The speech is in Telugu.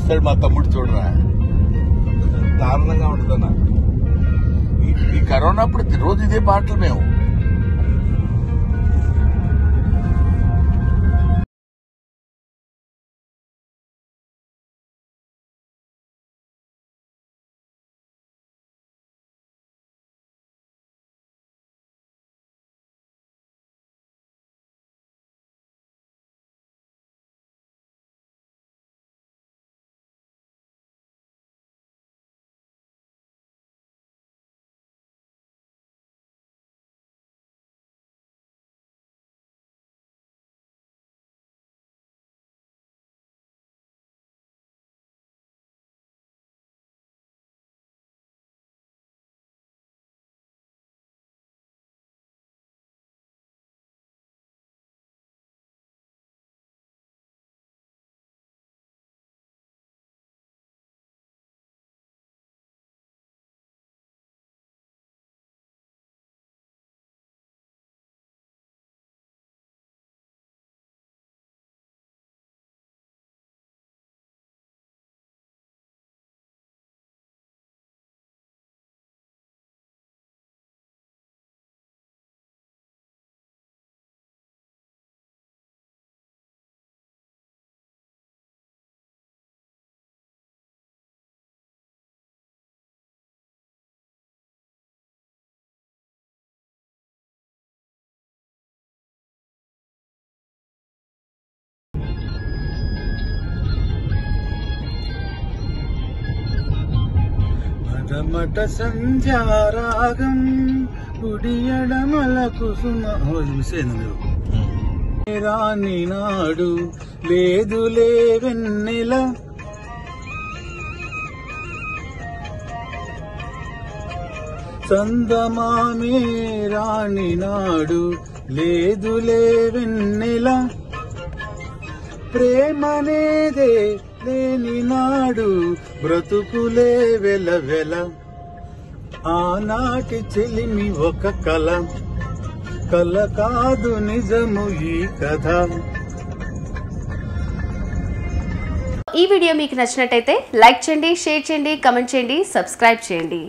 తీస్తాడు మా తమ్ముడు చూడరా, దారుణంగా ఉంటుందన్న. ఈ కరోనా అప్పుడు రోజు ఇదే పాటలు మేము. మట సంధ్యారాగం ఉడియడమల కుసుమ మిస్ అయింది మీరు. రాని నాడు లేదులే వెన్నెల చందమామే రాని నాడు లేదులే వెన్నెల ప్రేమనేదే లేని నాడు బ్రతుకులే వెలవెల ఆనాటి చెలిమి ఒక కల కల కాదు నిజము ఈ కథ. ఈ వీడియో మీకు నచ్చినట్టయితే లైక్ చేయండి, షేర్ చేయండి, కామెంట్ చేయండి, సబ్స్క్రైబ్ చేయండి.